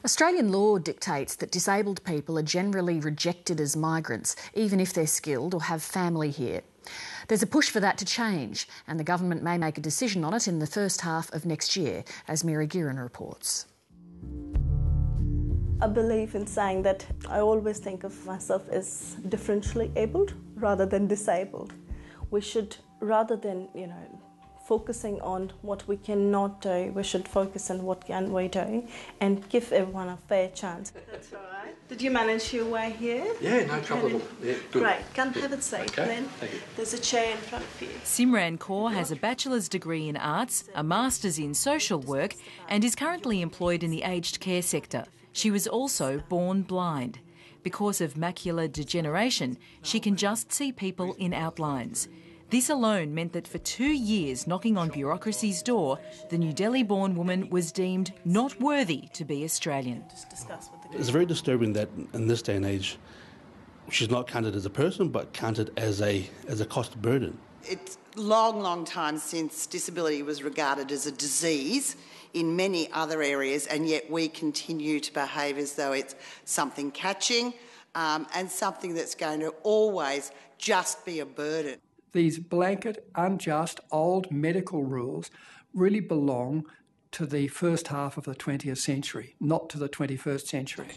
Australian law dictates that disabled people are generally rejected as migrants, even if they're skilled or have family here. There's a push for that to change, and the government may make a decision on it in the first half of next year, as Mira Guerin reports. I believe in saying that I always think of myself as differentially abled rather than disabled. We should, rather than, focusing on what we cannot do, we should focus on what can we do and give everyone a fair chance. That's all right. Did you manage your way here? Yeah, no trouble. Yeah, good. Great. Come have a seat Okay, then. thank you. There's a chair in front of you. Simran Kaur has a bachelor's degree in arts, a master's in social work and is currently employed in the aged care sector. She was also born blind. Because of macular degeneration, she can just see people in outlines. This alone meant that for 2 years knocking on bureaucracy's door, the New Delhi-born woman was deemed not worthy to be Australian. It's very disturbing that in this day and age, she's not counted as a person, but counted as a cost burden. It's long time since disability was regarded as a disease in many other areas, and yet we continue to behave as though it's something catching and something that's going to always just be a burden. These blanket, unjust, old medical rules really belong to the first half of the 20th century, not to the 21st century.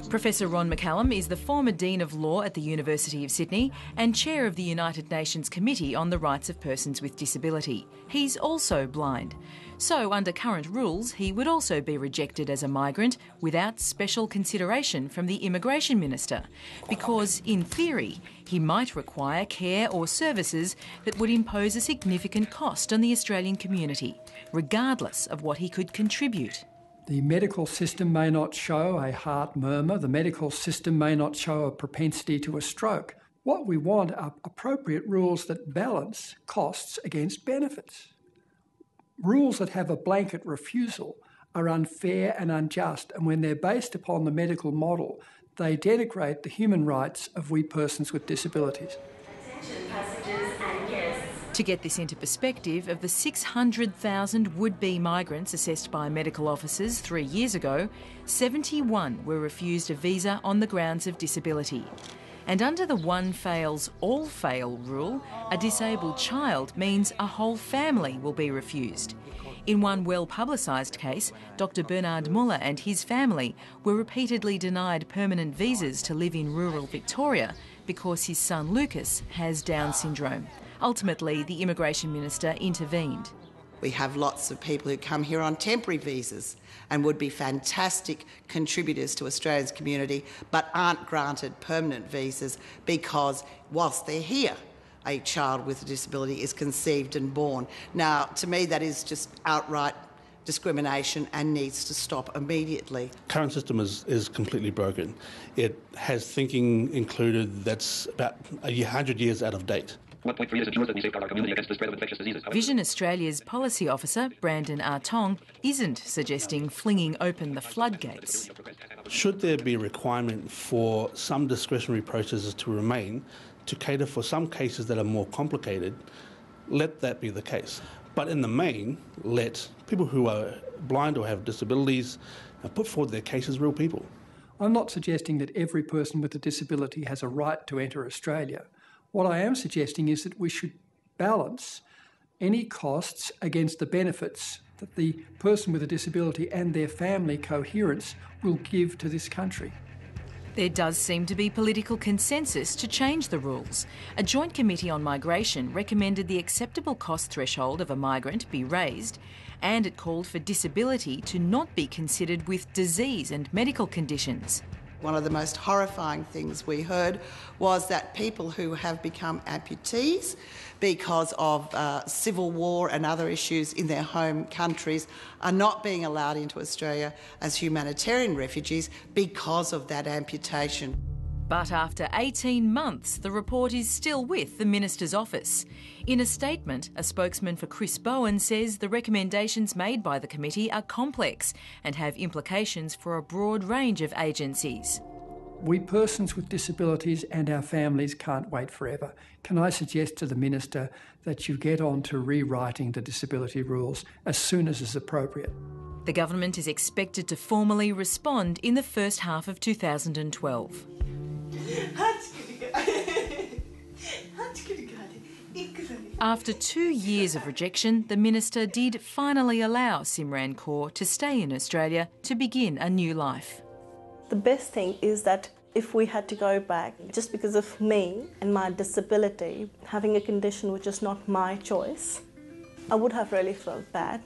Professor Ron McCallum is the former Dean of Law at the University of Sydney and Chair of the United Nations Committee on the Rights of Persons with Disability. He's also blind. So, under current rules, he would also be rejected as a migrant without special consideration from the Immigration Minister, because, in theory, he might require care or services that would impose a significant cost on the Australian community, regardless of what he could contribute. The medical system may not show a heart murmur. The medical system may not show a propensity to a stroke. What we want are appropriate rules that balance costs against benefits. Rules that have a blanket refusal are unfair and unjust, and when they're based upon the medical model, they denigrate the human rights of we persons with disabilities. Attention passengers and guests. To get this into perspective, of the 600,000 would-be migrants assessed by medical officers 3 years ago, 71 were refused a visa on the grounds of disability. And under the one fails, all fail rule, a disabled child means a whole family will be refused. In one well-publicised case, Dr Bernard Muller and his family were repeatedly denied permanent visas to live in rural Victoria because his son Lucas has Down syndrome. Ultimately, the Immigration Minister intervened. We have lots of people who come here on temporary visas and would be fantastic contributors to Australia's community, but aren't granted permanent visas because, whilst they're here, a child with a disability is conceived and born. Now, to me, that is just outright discrimination and needs to stop immediately. Current system is completely broken. It has thinking included that's about 100 years out of date. 1.3 years ensures that we safeguard our community against the spread of infectious diseases. Vision Australia's policy officer, Brandon Artong, isn't suggesting flinging open the floodgates. Should there be a requirement for some discretionary processes to remain to cater for some cases that are more complicated, let that be the case. But in the main, let people who are blind or have disabilities put forward their case as real people. I'm not suggesting that every person with a disability has a right to enter Australia. What I am suggesting is that we should balance any costs against the benefits that the person with a disability and their family coherence will give to this country. There does seem to be political consensus to change the rules. A joint committee on migration recommended the acceptable cost threshold of a migrant be raised, and it called for disability to not be considered with disease and medical conditions. One of the most horrifying things we heard was that people who have become amputees because of civil war and other issues in their home countries are not being allowed into Australia as humanitarian refugees because of that amputation. But after 18 months, the report is still with the Minister's office. In a statement, a spokesman for Chris Bowen says the recommendations made by the committee are complex and have implications for a broad range of agencies. We persons with disabilities and our families can't wait forever. Can I suggest to the Minister that you get on to rewriting the disability rules as soon as is appropriate? The government is expected to formally respond in the first half of 2012. After 2 years of rejection, the minister did finally allow Simran Kaur to stay in Australia to begin a new life. The best thing is that if we had to go back, just because of me and my disability, having a condition which is not my choice, I would have really felt bad.